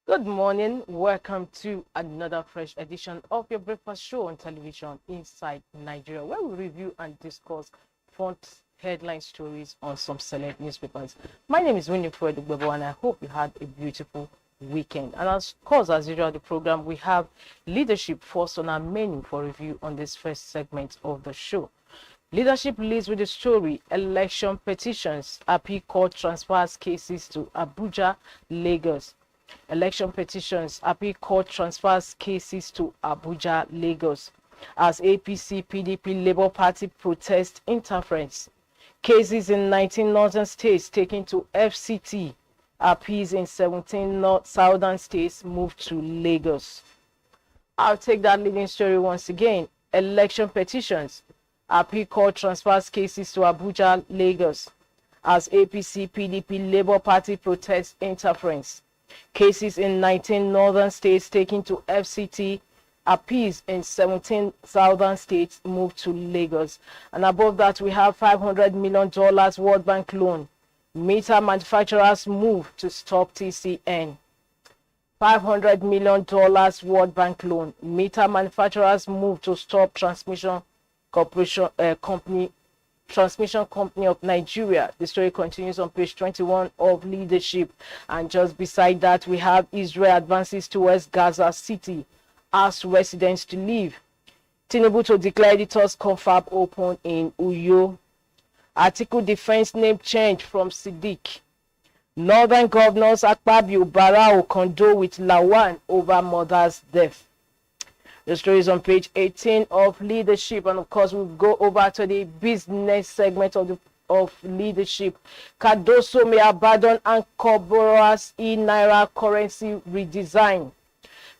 Good morning. Welcome to another fresh edition of your breakfast show on television, Inside Nigeria, where we review and discuss front headline stories on some select newspapers. My name is Winifred Ugbebo, and I hope you had a beautiful weekend. And of course, as usual, the program, we have leadership first on our menu for review on this first segment of the show. Leadership leads with the story, election petitions, appeal court transfers cases to Abuja, Lagos. Election petitions, appeal court transfers cases to Abuja, Lagos. As APC, PDP, Labour Party protest interference. Cases in 19 northern states taken to FCT. Appeals in 17 southern states moved to Lagos. I'll take that leading story once again. Election petitions, appeal court transfers cases to Abuja, Lagos. As APC, PDP, Labour Party protest interference. Cases in 19 northern states taken to FCT, appeals in 17 southern states moved to Lagos. And above that, we have $500 million World Bank loan. Meter manufacturers move to stop TCN. $500 million World Bank loan. Meter manufacturers move to stop Transmission Company of Nigeria. The story continues on page 21 of Leadership. And just beside that, we have Israel advances towards Gaza City, asks residents to leave. Tinubu to declare editors confab open in Uyo. Article defense name change from Siddiq. Northern governors Akpabio Barao condole with Lawan over mother's death. The story is on page 18 of Leadership, and of course we'll go over to the business segment of Leadership. Cardoso may abandon anchor borrowers in Naira currency redesign.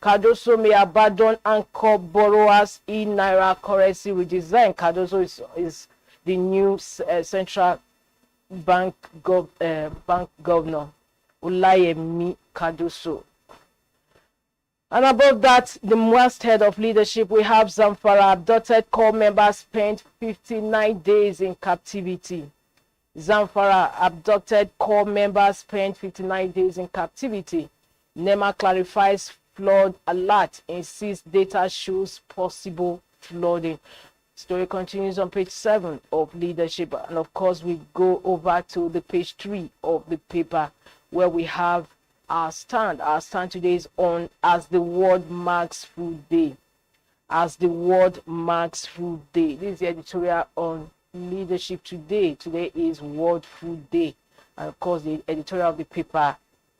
Cardoso may abandon anchor borrowers in Naira currency redesign. Cardoso is the new central bank governor, Olayemi Cardoso. And above that, the masthead of Leadership, we have Zamfara abducted corps members spent 59 days in captivity. Zamfara abducted corps members spent 59 days in captivity. NEMA clarifies flood alert, insists data shows possible flooding. Story continues on page 7 of Leadership. And of course, we go over to the page 3 of the paper, where we have our stand. Our stand today is on As the World Marks Food Day. As the World Marks Food Day. This is the editorial on Leadership today. Today is World Food Day. And of course, the editorial of the paper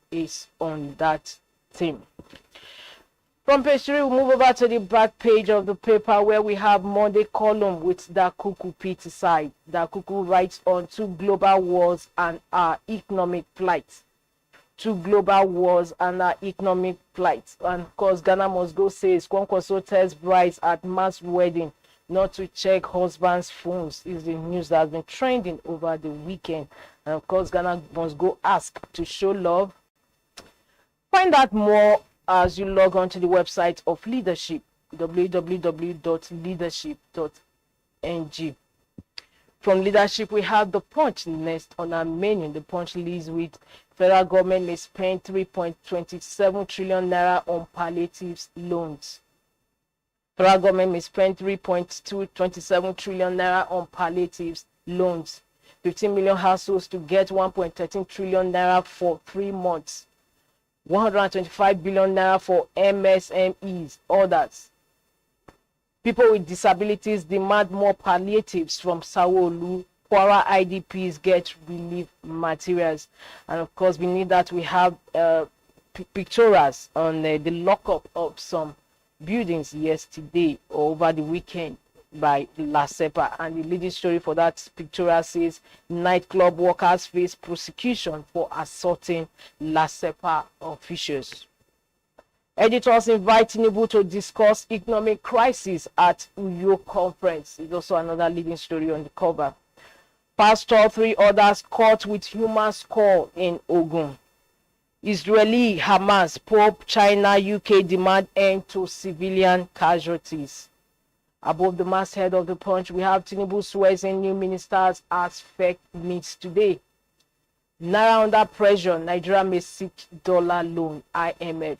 is on that theme. From page 3, we move over to the back page of the paper, where we have Monday column with Dakuku Pity side. Dakuku writes on 2 global wars and our economic plight. 2 global wars and our economic plight. And of course, Ghana must go says Kwankwaso tells brides at mass wedding not to check husband's phones. Is the news that has been trending over the weekend. And of course, Ghana must go ask to show love. Find out more as you log on to the website of Leadership, www.leadership.ng. From Leadership, we have the Punch next on our menu. The Punch leads with federal government may spend 3.27 trillion naira on palliatives loans. Federal government may spend 3.27 trillion naira on palliatives loans. 15 million households to get 1.13 trillion naira for 3 months. 125 billion naira for MSMEs, others. People with disabilities demand more palliatives from Sawolu. Kwara IDPs get relief materials. And of course, beneath that, we have pictures on the lockup of some buildings yesterday or over the weekend by LASEPA. And the leading story for that pictorial says nightclub workers face prosecution for assaulting LASEPA officials. Editors invite Tinubu to discuss economic crisis at Uyo conference. It's also another leading story on the cover. Pastor 3 others caught with human skull in Ogun. Israeli, Hamas, Pope, China, UK demand end to civilian casualties. Above the masthead of the Punch, we have Tinubu swears in new ministers as fake meets today. Naira under pressure, Nigeria may seek dollar loan, IMF.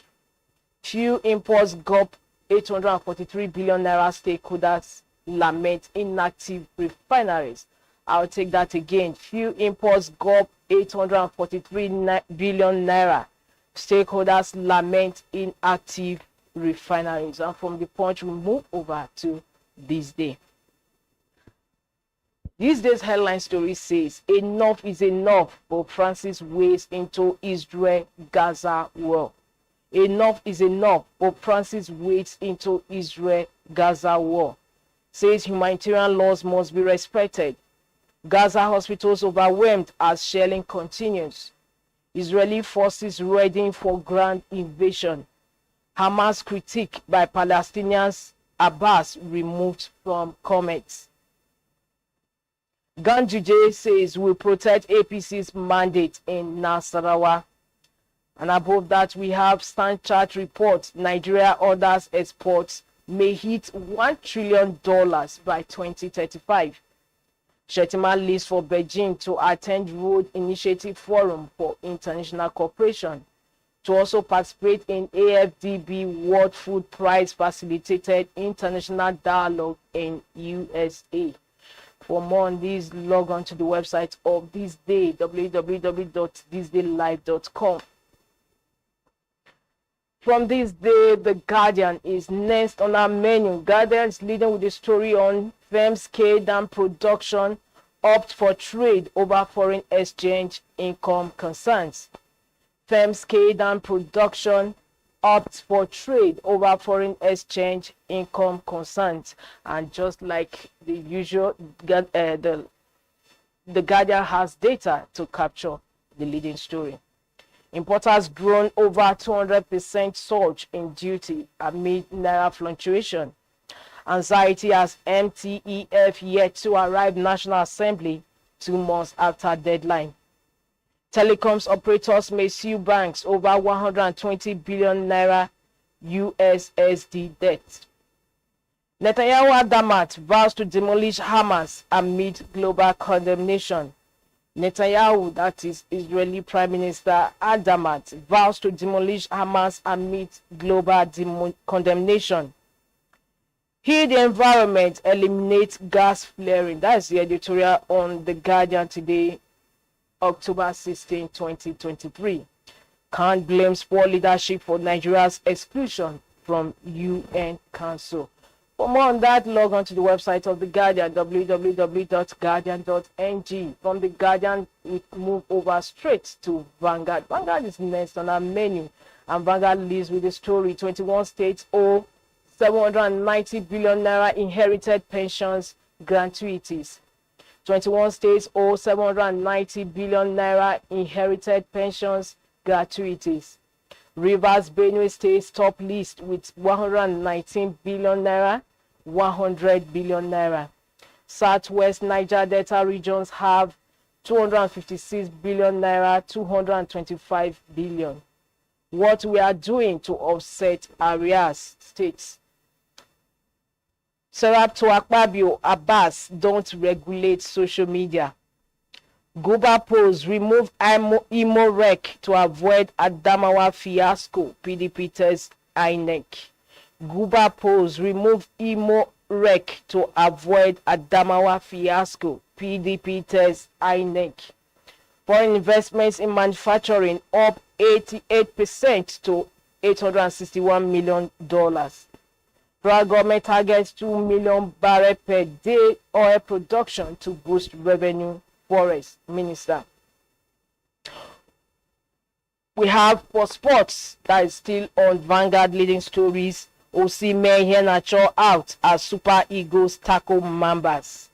Fuel imports gulp 843 billion naira, stakeholders lament inactive refineries. I'll take that again. Fuel imports gulp 843 billion naira, stakeholders lament inactive refineries. And from the Punch, we move over to This Day. This day's headline story says, enough is enough, Pope Francis wades into Israel-Gaza war. Enough is enough, Pope Francis wades into Israel-Gaza war. Says humanitarian laws must be respected. Gaza hospitals overwhelmed as shelling continues. Israeli forces readying for grand invasion. Hamas critique by Palestinians, Abbas removed from comments. Ganduje says will protect APC's mandate in Nasarawa. And above that, we have Stand Chart report. Nigeria orders exports may hit $1 trillion by 2035. Shettima leaves for Beijing to attend Road Initiative Forum for International Cooperation, to also participate in AFDB World Food Prize facilitated international dialogue in USA. For more on this, log on to the website of This Day, www.thisdaylive.com. From This Day, The Guardian is next on our menu. Guardian is leading with a story on firms scaled down production, opt for trade over foreign exchange income concerns. Firms scaled down production, opt for trade over foreign exchange income concerns. And just like the usual, the Guardian has data to capture the leading story. Importers grown over 200% surge in duty amid naira fluctuation. Anxiety as MTEF yet to arrive National Assembly 2 months after deadline. Telecoms operators may sue banks over 120 billion naira USSD debt. Netanyahu Damat vows to demolish Hamas amid global condemnation. Netanyahu, that is Israeli Prime Minister Damat, vows to demolish Hamas amid global condemnation. Heal the environment, eliminate gas flaring. That's the editorial on The Guardian today, October 16, 2023. Can't blame poor leadership for Nigeria's exclusion from UN Council. For more on that, log on to the website of The Guardian, www.guardian.ng. From The Guardian, we move over straight to Vanguard. Vanguard is next on our menu, and Vanguard leads with the story 21 states owe 790 billion naira inherited pensions gratuities. 21 states owe 790 billion naira inherited pensions gratuities. Rivers Benue states top list with 119 billion naira, 100 billion naira. Southwest Niger Delta regions have 256 billion naira, 225 billion. What we are doing to offset arrears, states. Serap to Akpabio, Abbas don't regulate social media. Guba polls remove Imo rec to avoid Adamawa fiasco, PDP tells INEC. Guba polls remove Imo rec to avoid Adamawa fiasco, PDP tells INEC. Foreign investments in manufacturing up 88% to $861 million. Federal government targets 2 million barrels per day oil production to boost revenue, Forest Minister. We have for sports that is still on Vanguard leading stories. Osimhen Iheanacho out as Super Eagles tackle Mambas.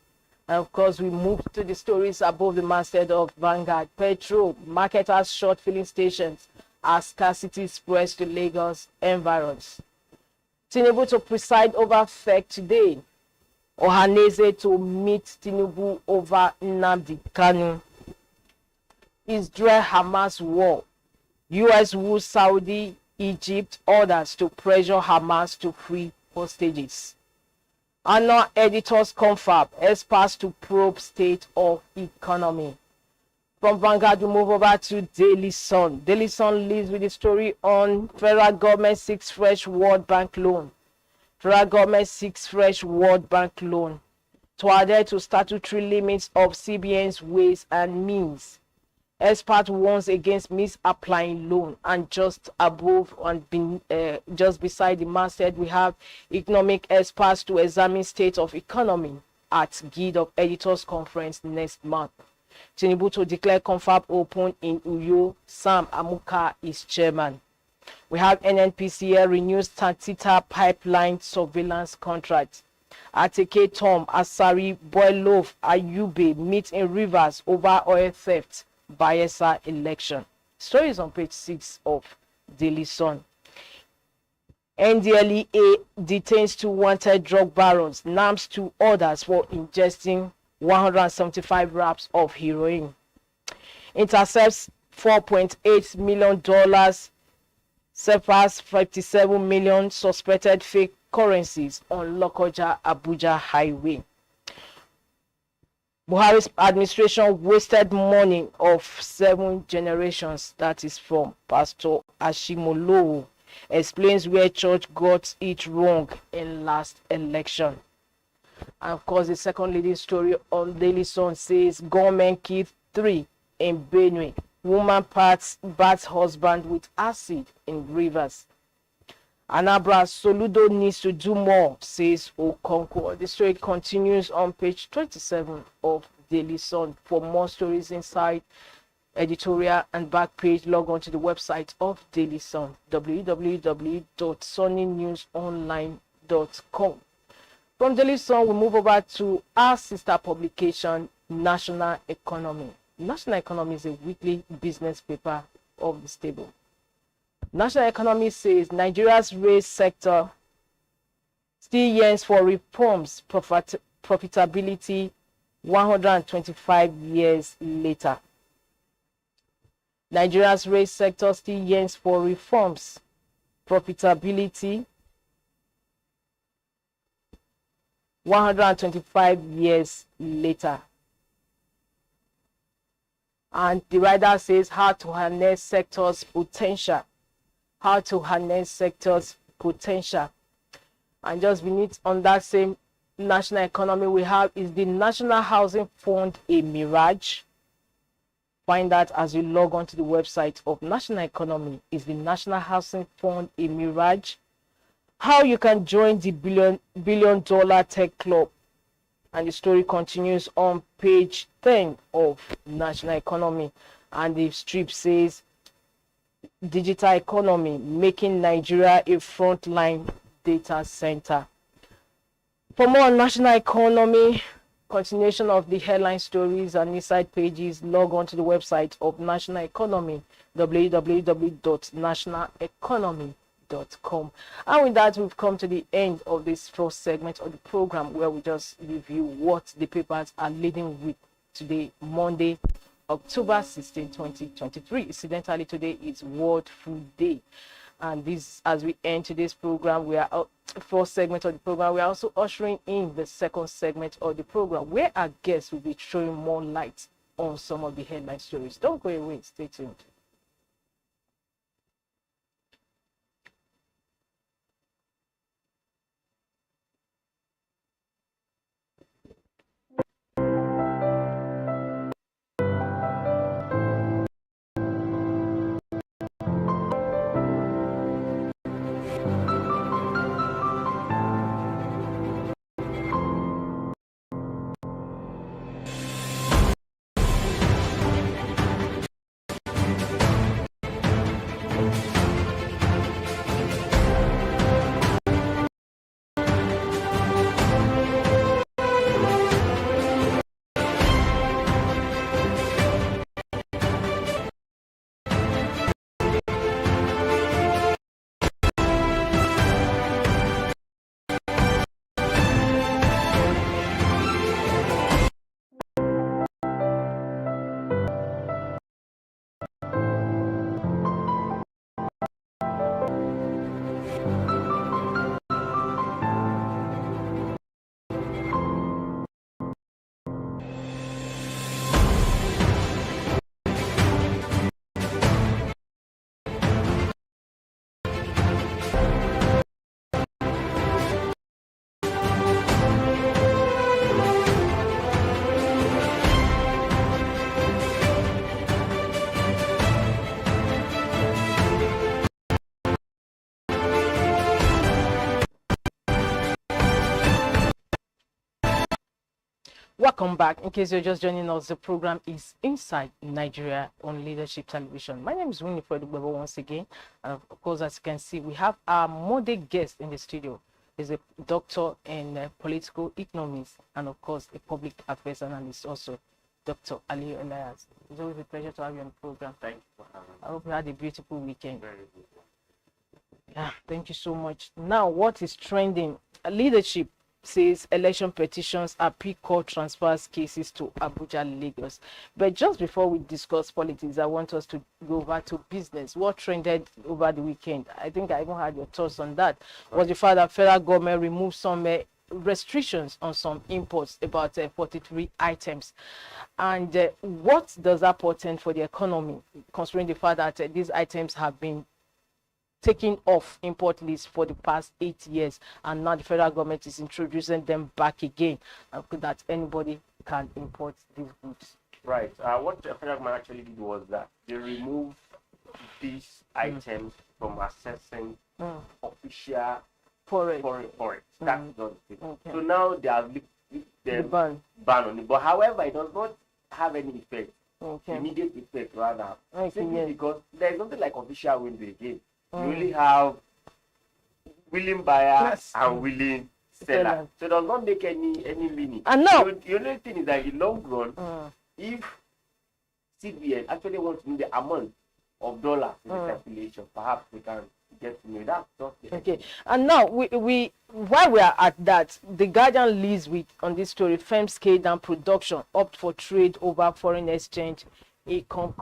And of course, we move to the stories above the masthead of Vanguard. Petrol marketers short filling stations as scarcity spreads to Lagos environs. Tinubu to preside over FEC today. Ohaneze to meet Tinubu over Nnamdi Kanu. Israel-Hamas war. US woos Saudi, Egypt orders to pressure Hamas to free hostages. Anna editors confirm experts to probe state of economy. From Vanguard, we move over to Daily Sun. Daily Sun leads with the story on federal government seeks fresh World Bank loan. Federal government seeks fresh World Bank loan to adhere to statutory limits of CBN's ways and means. Expert warns against misapplying loan. And just above and just beside the masthead, we have economic experts to examine state of economy at Guild of Editors Conference next month. Tinubu to declare confab open in Uyo. Sam Amuka is chairman. We have NNPCL renews Tantita pipeline surveillance contract. Ateke Tom Asari Boylov Ayube meet in Rivers over oil theft. Bayelsa election. Stories on page 6 of Daily Sun. NDLEA detains 2 wanted drug barons. Names 2 others for ingesting 175 wraps of heroin. Intercepts $4.8 million. Surpass 57 million suspected fake currencies on Lokoja Abuja highway. Buhari's administration wasted money of 7 generations. That is from Pastor Ashimolowo. Explains where church got it wrong in last election. And of course, the second leading story on Daily Sun says government killed 3 in Benue. Woman bats husband with acid in Rivers. Anambra Soludo needs to do more, says Okonkwo. The story continues on page 27 of Daily Sun. For more stories inside editorial and back page, log on to the website of Daily Sun, www.sunnynewsonline.com. From Daily Sun, we move over to our sister publication, National Economy. National Economy is a weekly business paper of the stable. National Economy says Nigeria's rail sector still yearns for reforms, profitability 125 years later. Nigeria's rail sector still yearns for reforms, profitability 125 years later. And the writer says how to harness sector's potential. How to harness sector's potential. And just beneath on that same national economy we have, is the National Housing Fund a mirage? Find that as you log on to the website of National Economy. Is the National Housing Fund a mirage? How you can join the billion dollar tech club. And the story continues on page 10 of National Economy. And the strip says digital economy making Nigeria a frontline data center. For more on National Economy, continuation of the headline stories and inside pages, log on to the website of National Economy, www.nationaleconomy.com. And with that, we've come to the end of this first segment of the program, where we just review what the papers are leading with today, Monday, October 16, 2023. Incidentally, today is World Food Day. And this, as we end today's program, we are first segment of the program. We are also ushering in the second segment of the program, where our guests will be throwing more light on some of the headline stories. Don't go away. Stay tuned. Welcome back. In case you're just joining us, the program is Inside Nigeria on Leadership Television. My name is Winifred Ubebo once again. And of course, as you can see, we have our modern guest in the studio. He's a doctor in political economics and, of course, a public affairs analyst also, Dr. Ali Elias. It's always a pleasure to have you on the program. Thank you for having me. I hope you had a beautiful weekend. Very good. Yeah, thank you so much. Now, what is trending? Leadership says election petitions appeal court transfers cases to Abuja, Lagos. But just before we discuss politics, I want us to go over to business. What trended over the weekend? I think I even had your thoughts on that. Was the fact that federal government removed some restrictions on some imports, about 43 items. And what does that portend for the economy, considering the fact that these items have been taking off import list for the past 8 years, and now the federal government is introducing them back again, that anybody can import these goods? Right. What the federal government actually did was that they removed these items from assessing official foreign forex. That's not the thing. Okay. So now they have the ban on it. But however, it does not have any effect. Okay. Immediate effect rather. Okay, Simply yes. because there is nothing like official window again. You only have willing buyer and willing seller. So it does not make any meaning. And now the only thing is that in the long run, if CBN actually wants to know the amount of dollars in the circulation, perhaps we can get to know that. Okay. And now we while we are at that, the Guardian leads with on this story, firm scale down production, opt for trade over foreign exchange, a con.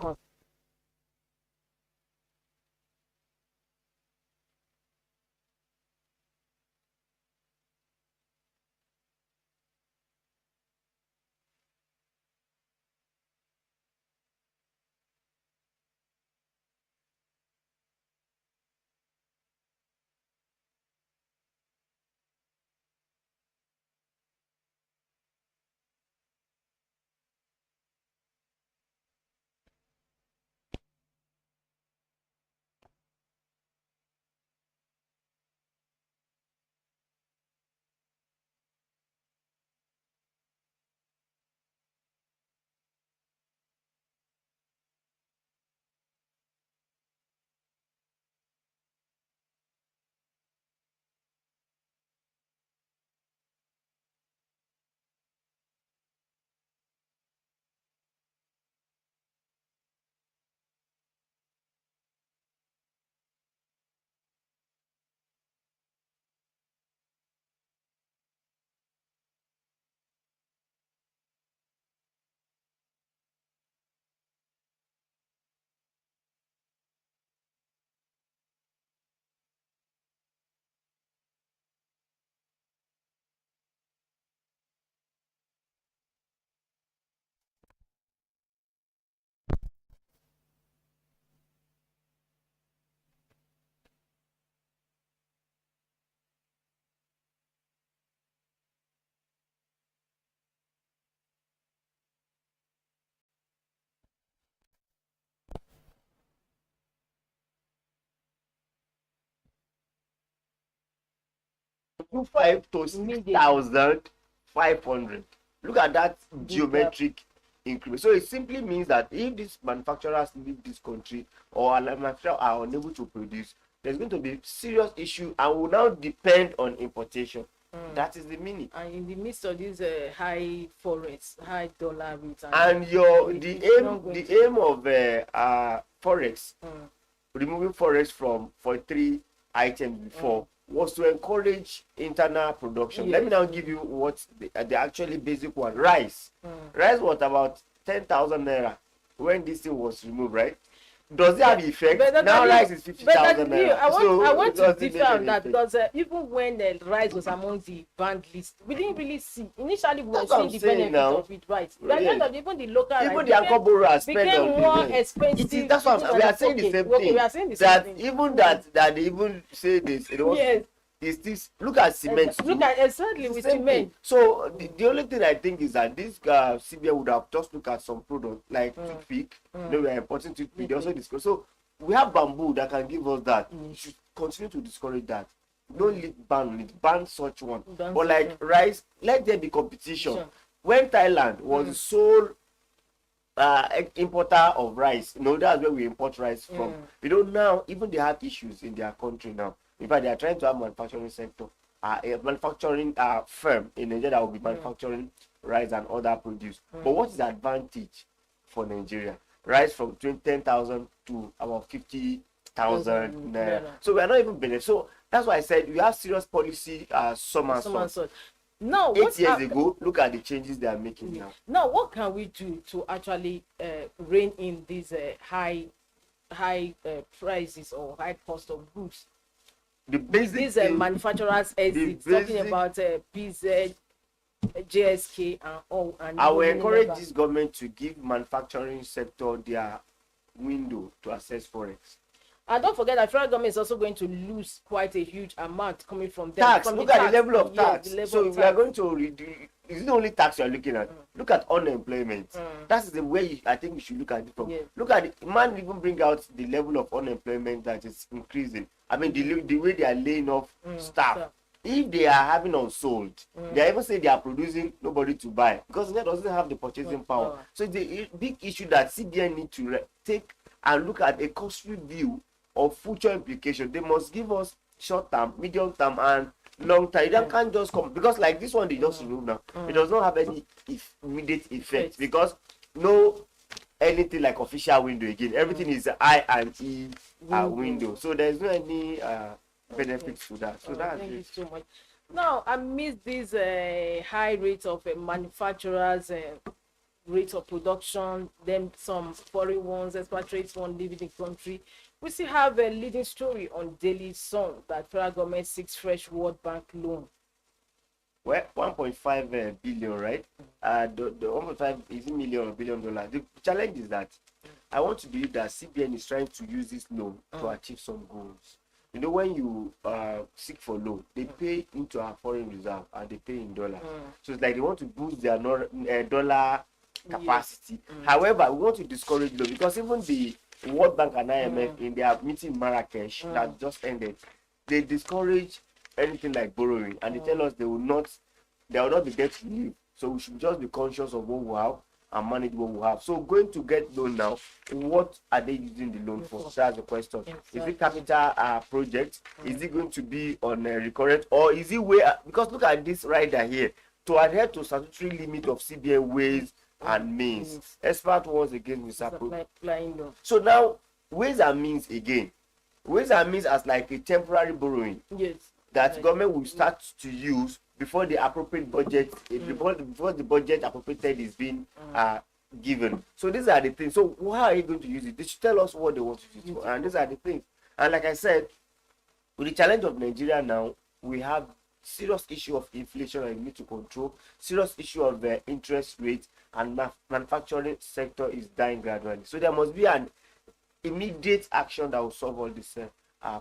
$5,000 to $6,500. Look at that geometric increment. So it simply means that if these manufacturers leave this country or manufacturers are unable to produce, there's going to be serious issue and will now depend on importation. That is the meaning. And in the midst of these high forex, high dollar rates, and the aim of forex, removing forex from 43 items before, was to encourage internal production. Let me now give you what the actually basic one. Rice. Rice was about 10,000 naira when this thing was removed, right? Does it have effect? Now rice is 50,000 naira. I want to differ on that, because even when the rice was among the banned list, we didn't really see. Initially, we were seeing the benefit of it, right? By the end of even the local even rice the Ankoboro became more expensive. That's what we are saying the same thing. We are saying the same thing. Even that they even say this. Yes. Is this, look at cement. Look at exactly with cement. So the only thing I think is that this CBN would have just looked at some product like toothpick. We are importing toothpick. They also discuss. So we have bamboo that can give us that. You should continue to discourage that. Don't ban on it. Ban such one. But like rice, let there be competition. when Thailand was the sole importer of rice, that's where we import rice from. Now even they have issues in their country now. In fact, they are trying to have manufacturing sector, a manufacturing firm in Nigeria that will be manufacturing rice and other produce. But what is the advantage for Nigeria? Rice from 10,000 to about 50,000 naira. So we are not even benefiting. So that's why I said we have serious policy, some and some. Now, 8 years ago, look at the changes they are making now. Now, what can we do to actually rein in these high prices or high cost of goods? The basic these manufacturers exit, talking about PZ, JSK, and all. And I will encourage this government to give manufacturing sector their window to access forex. And don't forget that federal government is also going to lose quite a huge amount coming from them. Tax. Look at the level of tax. So we are going to reduce. Is it the only tax you are looking at? Look at unemployment. That's the way I think we should look at it from. Look at it. Man, even bring out the level of unemployment that is increasing. I mean, the way they are laying off staff. If they are having unsold, they even say they are producing nobody to buy because they doesn't have the purchasing power. So it's a big issue that CBN need to take and look at a costly view of future implication. They must give us short term, medium term, and long term. They can't just come because like this one they just remove now. It does not have any immediate effect because no anything like official window again. Everything is I and E window. So there's no any benefits to that. So that's thank it. you so much. Now, amidst these high rates of manufacturers, rates of production, then some foreign ones, expatriates one leaving the country, we still have a leading story on Daily Sun that federal government seeks fresh World Bank loan. Well, 1.5 billion, right? The 1.5 is million or billion dollars. The challenge is that I want to believe that CBN is trying to use this loan to achieve some goals. When you seek for loan, they pay into our foreign reserve and they pay in dollar. So it's like they want to boost their dollar capacity. However, we want to discourage loan because even the World Bank and IMF in their meeting in Marrakesh that just ended, they discourage anything like borrowing and they tell us they will not be debt relief. So we should just be conscious of what we have and manage what we have. So going to get loan now, what are they using the loan for? That's the question. Exactly. Is it capital project? Is it going to be on a recurrent, or is it where? Because look at this rider here. To adhere to statutory limit of CBN ways and means. Expert once again Mr. So now ways and means again. Ways and means as like a temporary borrowing. Yes. That government will start to use before the appropriate budget, before the budget appropriated is being given. So these are the things. So how are you going to use it? They should tell us what they want to use it for. And these are the things. And like I said, with the challenge of Nigeria now, we have serious issue of inflation and we need to control, serious issue of interest rates, and manufacturing sector is dying gradually. So there must be an immediate action that will solve all this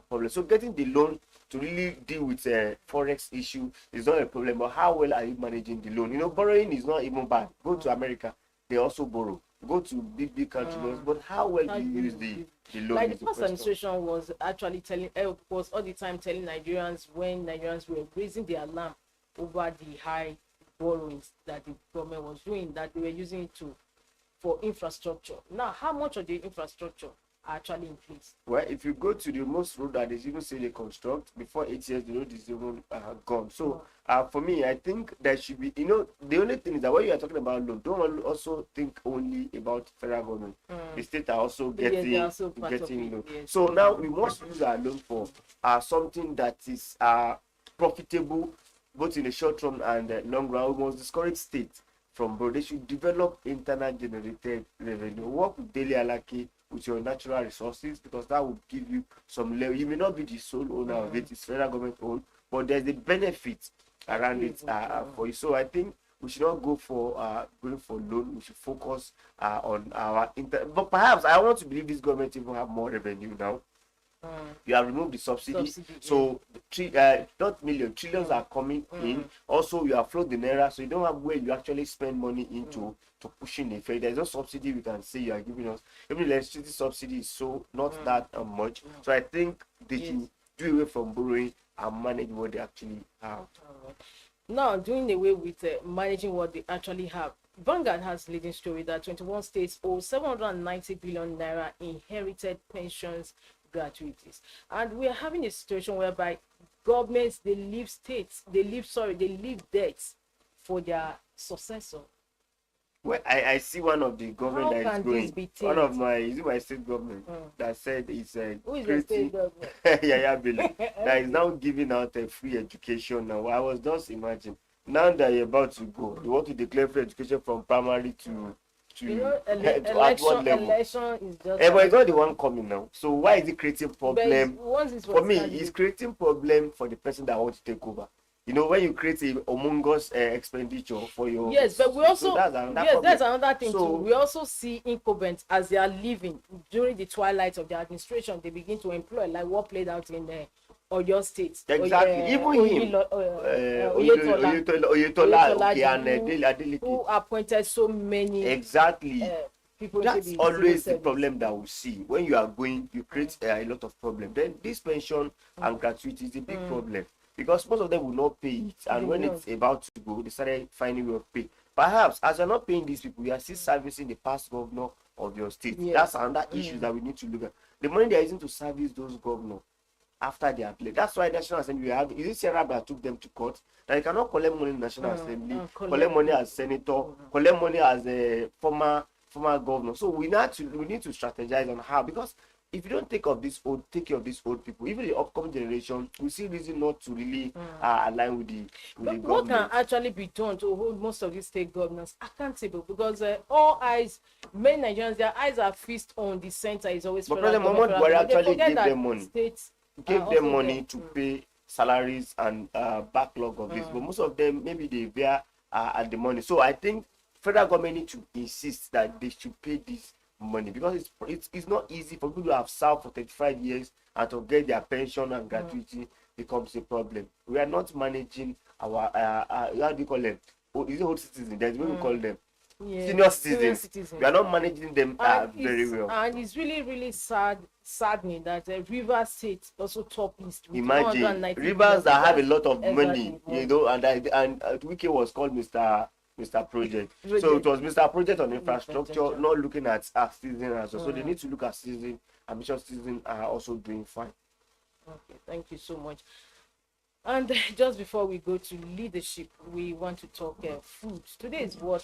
problem. So getting the loan to really deal with a forex issue is not a problem, but how well are you managing the loan? Borrowing is not even bad. Go to America, they also borrow. Go to big countries, but how well do you use the loan? Like the past administration was actually was all the time telling Nigerians when Nigerians were raising the alarm over the high borrowings that the government was doing, that they were using it for infrastructure. Now, how much of the infrastructure are actually in place? Well, if you go to the most road that is even say they construct before 8 years, the road is even gone. So for me, I think there should be, the only thing is that when you are talking about loan, don't also think only about federal government. The state are also getting loan. Yes. So now we must use our loan for something that is profitable both in the short run and long run. We must discourage state from borrow. They should develop internal generated revenue. Work with daily allocation with your natural resources, because that will give you some level. You may not be the sole owner of it, it's federal government owned, but there's a benefit around it for you. So I think we should not go for going for loan. We should focus on our but perhaps I want to believe this government even have more revenue now. You have removed the subsidy. So not million, trillions are coming in. Also, you have float the naira, so you don't have where you actually spend money into to pushing the fair. There's no subsidy we can say you are giving us. Even the electricity subsidy is so not that much. So I think they should do away from borrowing and manage what they actually have. Now, doing away with managing what they actually have, Vanguard has leading story that 21 states owe 790 billion naira inherited pensions gratuities. And we are having a situation whereby governments, they leave debts for their successor. Well, I see one of the government How that is can this going. be One of tamed? my state government that said it's Who is the state creating government? Yaya Bello that is now giving out a free education now. I was just imagine now that you're about to go, you want to declare free education from primary to You know, to at what level? election is just. But it's not the one coming now. So why is it creating problem? For me, candidate. it's creating problem for the person that wants to take over. You know, when you create a humongous expenditure for your But we also that's another thing too. We also see incumbents as they are leaving during the twilight of the administration. They begin to employ, like what played out in Oyo State. Exactly. Even him, Oyetola, who appointed so many. Exactly. People. That's always the problem that we see. When you are going, you create a lot of problem. Then this pension and gratuity is a big problem. Because most of them will not pay it, and when it's about to go, they started finding way of pay. Perhaps as you're not paying these people, you are still servicing the past governor of your state. That's another issue that we need to look at. The money they are using to service those governors after they are played. That's why the National Assembly is it Sarah that took them to court that you cannot collect money in the National Assembly, collect money as senator, collect money as a former governor. So we need to strategize on how, because if you don't take care of these old people, even the upcoming generation, we see reason not to really align with the government. What can actually be done to hold most of these state governors accountable? Because all eyes, many Nigerians, their eyes are fixed on the center. Is always. But President Muhammad Buhari actually gave them money. Gave them money to pay salaries and backlog of this. But most of them, maybe they bear at the money. So I think federal government need to insist that they should pay this money, because it's not easy for people to have served for 35 years and to get their pension and gratuity becomes a problem. We are not managing our how do you call them? Is it old citizens? There's what we call them. Senior citizens. We are not managing them very well. And it's really, really saddening that Rivers State also top list. Imagine Rivers that have a lot of money, you know, and Wike was called Mr. Project. So it was Mr. Project on infrastructure, not looking at citizens as well. So they need to look at citizens. I'm sure citizens are also doing fine. Okay, thank you so much. And just before we go to leadership, we want to talk food. Today is World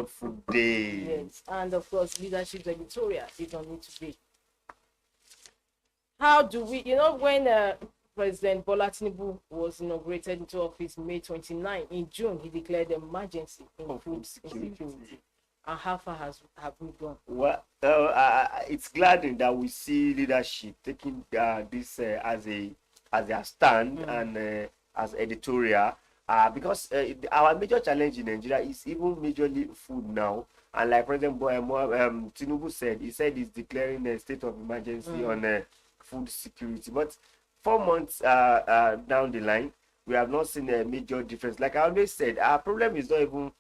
Food Day. Yes, and of course, leadership editorial is on it today. How do we, when President Bola Tinubu was inaugurated into office May 29. In June, he declared emergency in food security. And how far have we gone? Well, it's gladdening that we see leadership taking this as a stand and as editorial, because our major challenge in Nigeria is even majorly food now. And like President Tinubu said, he said he's declaring a state of emergency on food security. But 4 months down the line, we have not seen a major difference. Like I always said, our problem is not even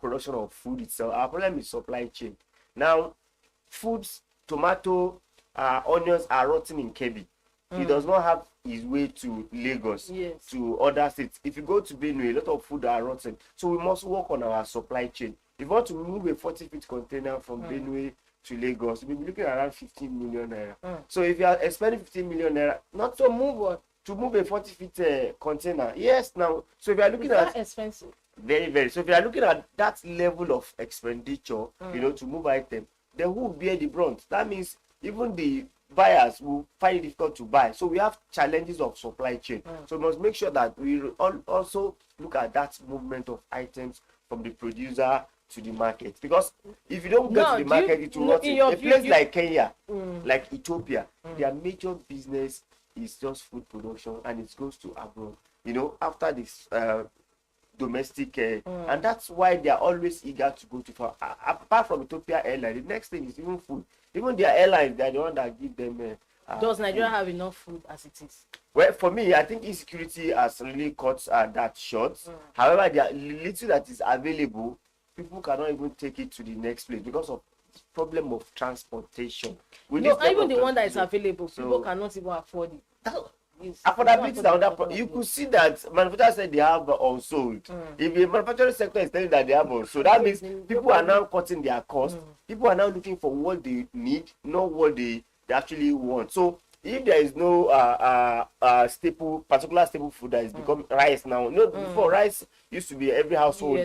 production of food itself. Our problem is supply chain. Now, foods, tomato, onions are rotting in Kebbi. He does not have his way to Lagos, to other states. If you go to Benue, a lot of food are rotten. So we must work on our supply chain. If you want to move a 40-feet container from Benue to Lagos, we'll be looking at around 15 million naira. So if you are spending 15 million naira, not to move a 40-feet container, yes. Now, so if you are looking at that expensive, very, very. So if you are looking at that level of expenditure, to move item, then who will bear the brunt? That means even the buyers will find it difficult to buy. So we have challenges of supply chain. So we must make sure that we also look at that movement of items from the producer to the market, because if you don't get to the market, it will not. A place like Kenya, like Ethiopia, their major business is just food production, and it goes to abroad. After this domestic, and that's why they are always eager to go to far. Apart from Ethiopia Airlines, the next thing is even food. Even their airlines, they are the one that give them. Does Nigeria have enough food as it is? Well, for me, I think insecurity has really cut that short. However, the little that is available, people cannot even take it to the next place because of the problem of transportation. Even the one that is available, people cannot even afford it. affordability is another problem. You could see that manufacturers said they have unsold. If the manufacturing sector is telling that they have unsold, that means people are now cutting their cost. People are now looking for what they need, not what they actually want. So if there is no particular staple food that is becoming rice now. No, before rice used to be every household,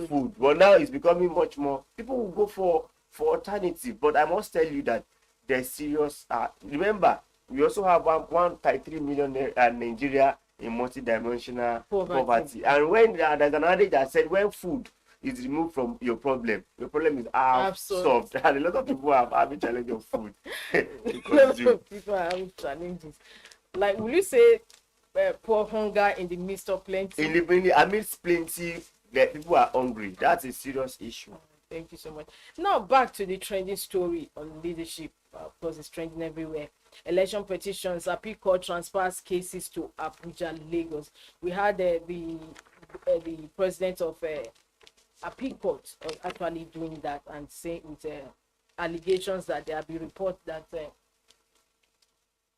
food, but now it's becoming much more. People will go for alternative. But I must tell you that there's serious. Remember, we also have 1.3 million Nigeria in multi-dimensional poverty. And when there's an adage that said when food is removed from your problem is half solved. And a lot of people have having challenge of food. People are having challenges. Like, will you say poor hunger in the midst of plenty? Amidst plenty, people are hungry. That's a serious issue. Thank you so much. Now back to the trending story on leadership. Of course, it's trending everywhere. Election petitions, appeal court transfers cases to Abuja, Lagos. We had the president of appeal court actually doing that and saying with allegations that there have been reports that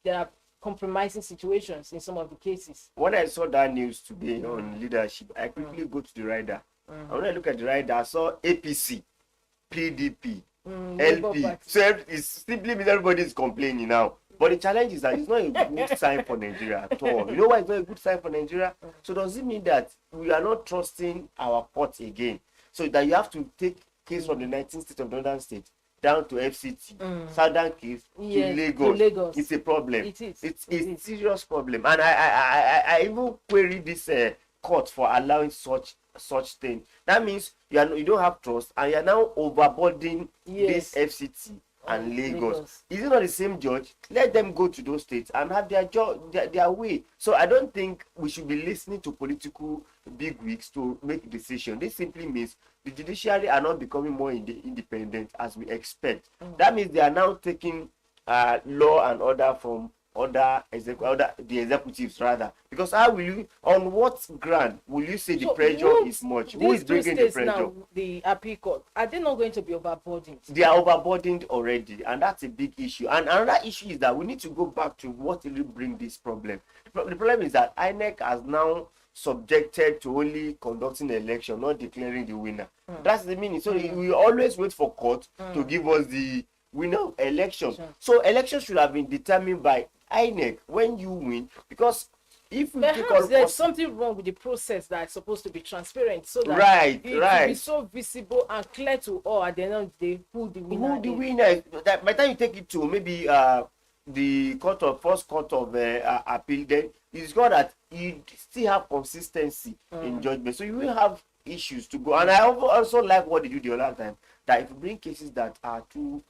there are compromising situations in some of the cases. When I saw that news today on leadership, I quickly go to the rider. And when I look at the rider, I saw APC, PDP, LP. So it simply means everybody is complaining now. But the challenge is that it's not a good sign for Nigeria at all. You know why it's not a good sign for Nigeria? So does it mean that we are not trusting our courts again? So that you have to take case from the 19th state of Northern State down to FCT, Southern case to Lagos. It's a problem. It's a serious problem. And I even query this court for allowing such thing. That means you don't have trust, and you are now overburdening this FCT and Lagos. Is it not the same judge? Let them go to those states and have their way. So I don't think we should be listening to political bigwigs to make decisions. This simply means the judiciary are not becoming more independent as we expect. That means they are now taking law and order from the executives rather. Because how will you, on what ground will you say the pressure is much? Who is bringing the pressure? Now, the appeal court, are they not going to be overburdened? They are overburdened already, and that's a big issue. And another issue is that we need to go back to what really bring this problem. The problem is that INEC has now subjected to only conducting the election, not declaring the winner. That's the meaning. So we always wait for court to give us the winner of election. So elections should have been determined by INEC when you win, because if we perhaps there's something wrong with the process that's supposed to be transparent, so that it will be so visible and clear to all at the end of the day who the winner is. That by the time you take it to maybe the first court of appeal, then it's got that you still have consistency in judgment, so you will have issues to go. And I also like what they do the other time, that if you bring cases that are too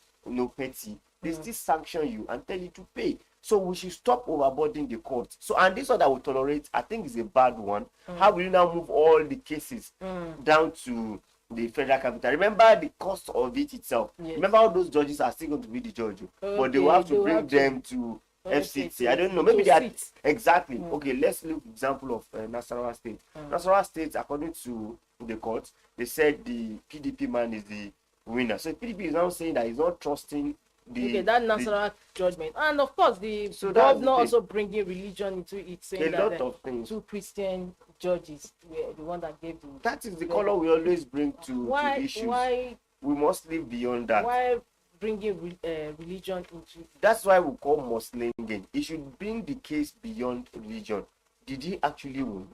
petty, they still sanction you and tell you to pay. So we should stop overburdening the court. So, and this one that we tolerate, I think, is a bad one. How will you now move all the cases down to the federal capital? Remember the cost of it itself. Remember all those judges are still going to be the judge, but they will have to bring them to FCT. I don't know. Maybe they are exactly. Okay, let's look example of Nasarawa State. Nasarawa State, according to the court, they said the PDP man is the winner. So PDP is now saying that he's not trusting that Nasarawa judgment, and of course the governor also bringing religion into it, saying a lot of things. 2 Christian judges were the one that gave the. That is the color we always bring to issues. Why we must live beyond that? Why bringing religion into it? That's why we call Muslim again. It should bring the case beyond religion. Did he actually win?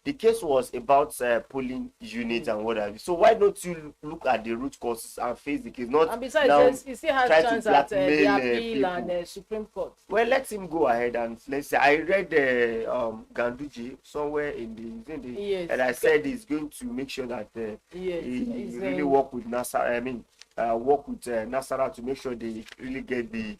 The case was about polling units and what have you. So why don't you look at the root causes and face the case? Not and besides, he still has chance at the appeal and Supreme Court. Well, let him go ahead and let's say I read Ganduje somewhere in the and I said he's going to make sure that he really work with NASA. Work with Nasara to make sure they really get the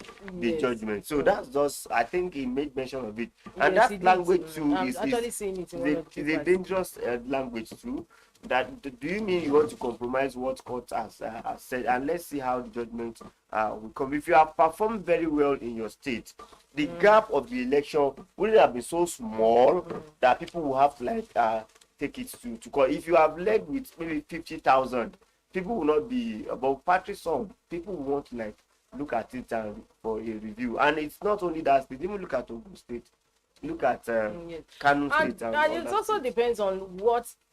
judgment. So that's just, I think he made mention of it. And that language too is a dangerous language too. That do you mean you want to compromise what court has said? And let's see how the judgment will come. If you have performed very well in your state, the gap of the election wouldn't have been so small that people will have to take it to court. If you have led with maybe 50,000, people will not be about party song. People will want to look at it and for a review. And it's not only that state, even look at Ogun State. Look at Yes. Kano And, State and and all it that also state. depends on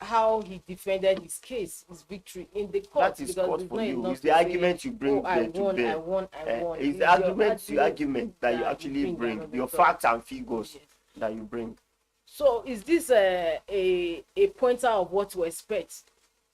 how he defended his case, his victory in the court, That is because court it's for not you. enough It's the to say, argument you oh, bring I there to won, I bear. won, I won. It's the It's your argument that you that actually bring, on the your top. facts and figures Yes. that you bring. So is this a pointer of what to expect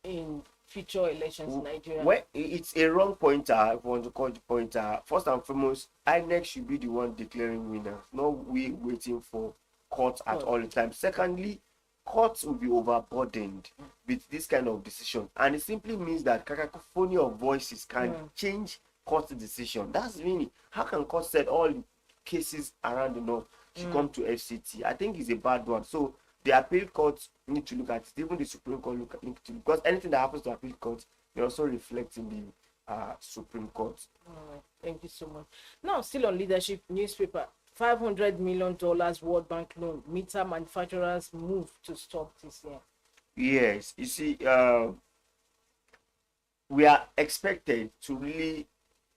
in future elections in Nigeria? Well, it's a wrong pointer. If you want to call it pointer, first and foremost, INEC should be the one declaring winners, not we waiting for court at all the time. Secondly, courts will be overburdened with this kind of decision, and it simply means that cacophony of voices can change court decision. That's meaning, how can court set all the cases around the north should come to FCT? I think it's a bad one. So the appeal courts need to look at it. Even the Supreme Court need to, because anything that happens to appeal courts may also reflect in the Supreme Court. Thank you so much. Now, still on leadership, newspaper, $500 million World Bank loan, meter manufacturers move to stop this year. Yes, you see, we are expected to really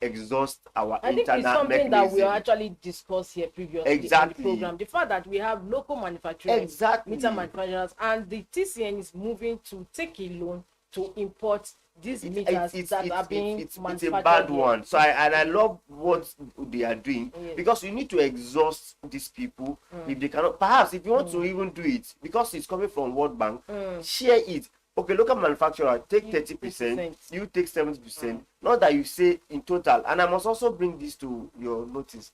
exhaust our I think it's internal something that we mechanism. actually discussed here previously Exactly. on the program. The fact that we have local manufacturers, Exactly. meter manufacturers, and the TCN is moving to take a loan to import these meters that are being manufactured. It's a bad here. one. So I love what they are doing, because you need to exhaust these people. If they cannot, perhaps if you want to even do it, because it's coming from World Bank, share it. Okay, local manufacturer take 30%, you take 70%. Not that you say in total. And I must also bring this to your notice.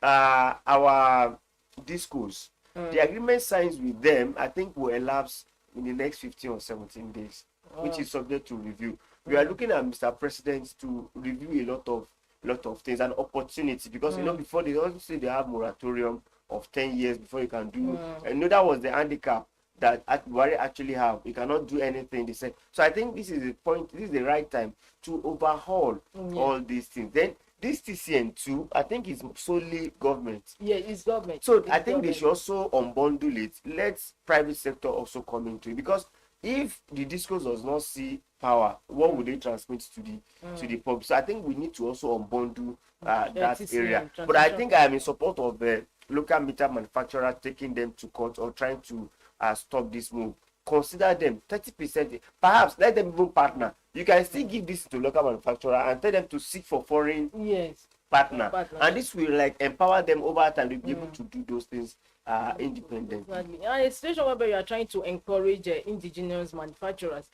Our discos, the agreement signs with them, I think, will elapse in the next 15 or 17 days, which is subject to review. We are looking at Mr. President to review a lot of things, and opportunity, because before they also say they have moratorium of 10 years before you can do. And that was the handicap that Buhari actually have. You cannot do anything, they said. So I think this is the point, this is the right time to overhaul all these things. Then this TCN too, I think it's solely government. Yeah, it's government. So I think they should also unbundle it. Let private sector also come into it, because if the discourse does not see power, what would they transmit to the public? So I think we need to also unbundle that area. But I think I am in support of local meter manufacturer taking them to court or trying to stop this move. Consider them 30%. Perhaps let them even partner. You can still give this to local manufacturer and tell them to seek for foreign partner. And this will like empower them over time to be able to do those things independently. Exactly. And a situation where you are trying to encourage indigenous manufacturers,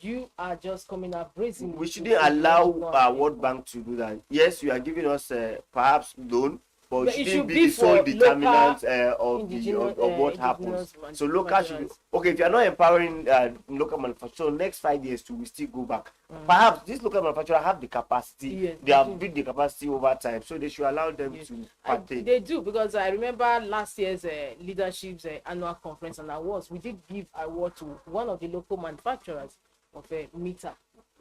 you are just coming up brazen. We shouldn't allow World Bank to do that. Yes, you are giving us perhaps loan, but it shouldn't be the sole determinant of what happens. So local should be, okay, if you are not empowering local manufacturers, so next 5 years we still go back. Perhaps these local manufacturers have the capacity, they have built the capacity over time, so they should allow them to partake. They do, because I remember last year's leadership's annual conference and awards, we did give award to one of the local manufacturers of a meter.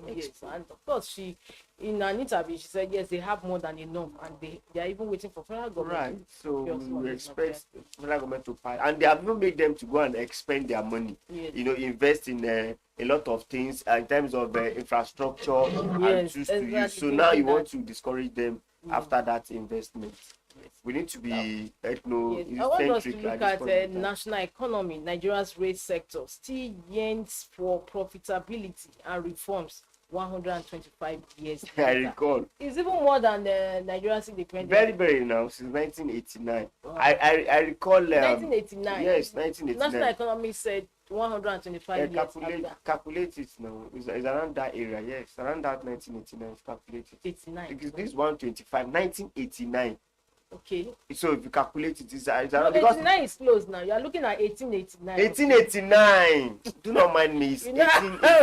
Yes, and of course she, in an interview, she said yes, they have more than enough, and they are even waiting for federal government. Right. So we expect federal government to fight, and they have even made them to go and expend their money. Yes. Invest in a lot of things in terms of infrastructure and choose to use. So now you want to discourage them after that investment. We need to be ethno-centric. I want us to look at national economy. Nigeria's race sector still yearns for profitability and reforms 125 years later. I recall. It's even more than Nigeria's independence. Very, very now, since 1989. Wow. I recall. 1989. Yes, 1989. National economy said 125 years after. Calculate it now. It's around that area. Yes, around that 1989. Calculate it. 89. Because this 125, 1989. Okay. So if you calculate it, it's around. No, 89 is close now. You are looking at 1889. 1889. Do not mind me. It's 18.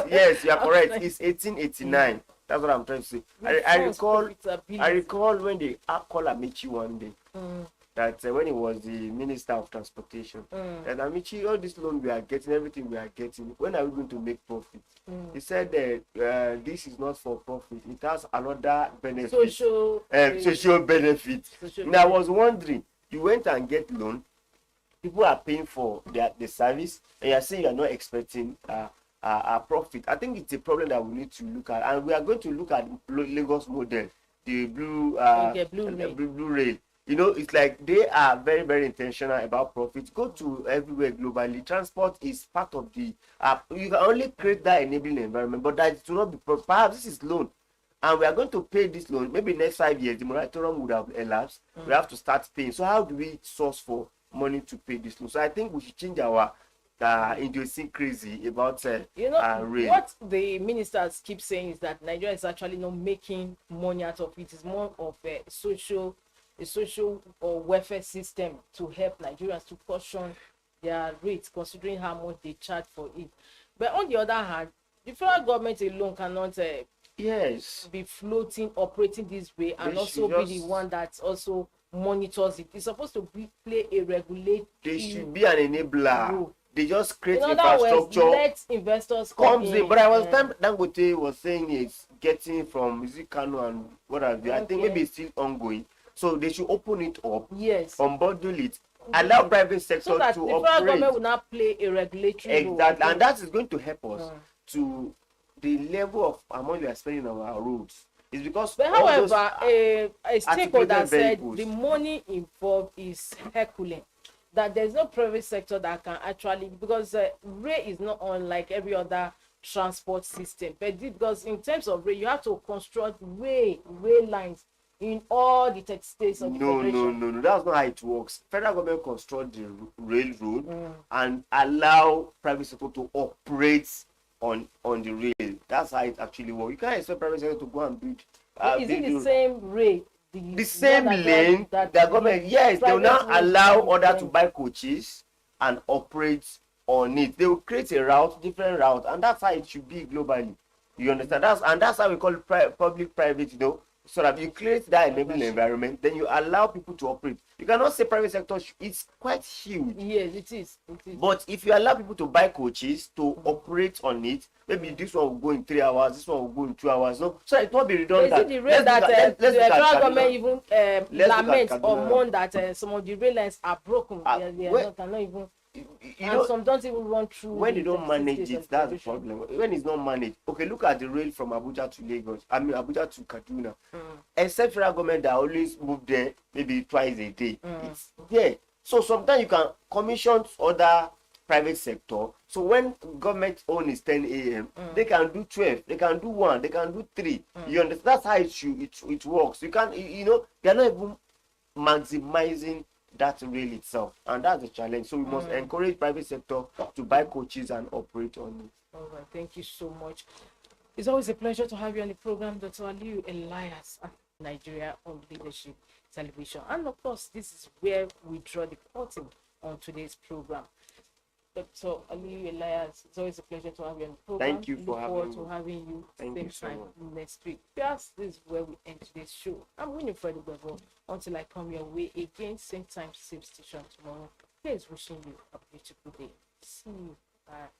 Yes, you are correct. It's 1889. That's what I'm trying to say. I recall when they called Amici one day. That when he was the Minister of Transportation, and Amici, all this loan we are getting, everything we are getting, when are we going to make profit? He said that this is not for profit. It has another benefit. Social benefit. Now I was wondering, you went and get loan, people are paying for the service, and you are saying you are not expecting a profit. I think it's a problem that we need to look at, and we are going to look at Lagos model, the blue rail. You know, it's like they are very, very intentional about profit. Go to everywhere globally. Transport is part of the. You can only create that enabling environment, but that it will not be. Perhaps this is loan, and we are going to pay this loan. Maybe next 5 years, the moratorium would have elapsed. We have to start paying. So how do we source for money to pay this loan? So I think we should change our idiosyncrasy about rail. What the ministers keep saying is that Nigeria is actually not making money out of it. It's more of a social or welfare system to help Nigerians to caution their rates, considering how much they charge for it. But on the other hand, the federal government alone cannot be floating, operating this way, and They also should be the one that also monitors it. It's supposed to play a regulatory. They should be an enabler. role. They just create In other infrastructure. words, let investors Comes in, but I was yeah. Dangote was saying it's getting from Kano and what have you. I think maybe it's still ongoing. So they should open it up, Yes, unbundle it, allow private sector so that to the federal operate. government will not play a regulatory role. Exactly, and that is going to help us to the level of amount we are spending on our roads. It's because But all those however, a stakeholder articulated said vehicles. the money involved is herculean. That there's no private sector that can actually, because rail is not unlike every other transport system. But because in terms of rail, you have to construct rail lines in all the 30 states of the federation. No. That's not how it works. Federal government construct the railroad and allow private sector to operate on the rail. That's how it actually works. You can't expect private sector to go and build. Is it the same rail? The same lane that the government, yes, they will now allow others to buy coaches and operate on it. They will create a route, different route, and that's how it should be globally. You understand? That's how we call it public-private, you know, so that you create that enabling environment, then you allow people to operate. You cannot say private sector, it's quite huge. Yes, it is. But if you allow people to buy coaches to operate on it, maybe this one will go in 3 hours, this one will go in 2 hours. No, so it won't be redundant. Is it the rail that the federal government even laments or Kaduna. mourn that some of the rail lines are broken? They cannot even. And some don't even run through. When you don't 36 manage days it, of that's the operation. problem. When it's not managed, okay, look at the rail from Abuja to Lagos. I mean Abuja to Kaduna. Except federal government that always move there maybe twice a day. It's there. So sometimes you can commission other private sector. So when government own is 10 a.m., they can do 12, they can do 1, they can do 3. You understand? That's how it works. You can they're not even maximizing that rail itself, and that's the challenge. So we must encourage private sector to buy coaches and operate on it. All right, thank you so much. It's always a pleasure to have you on the program, Dr. Aliyu Elias, at Nigeria on Leadership Television. And of course, this is where we draw the curtain on today's program. Dr. Aliyu Elias, it's always a pleasure to have you on the program. Thank you for having you. Thank you so same time much. next week. Yes, this is where we end today's show. I'm winning Freddie Bevel. Until I come your way again, same time, same station tomorrow. Here's wishing you a beautiful day. See you. Bye.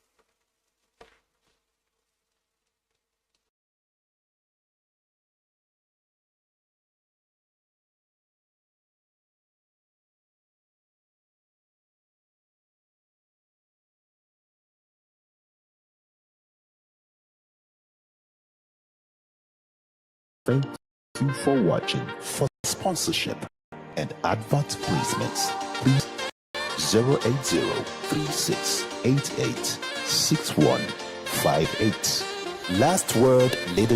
Thank you for watching. For sponsorship and advert placements, please 080-3688-6158. Last Word Leadership.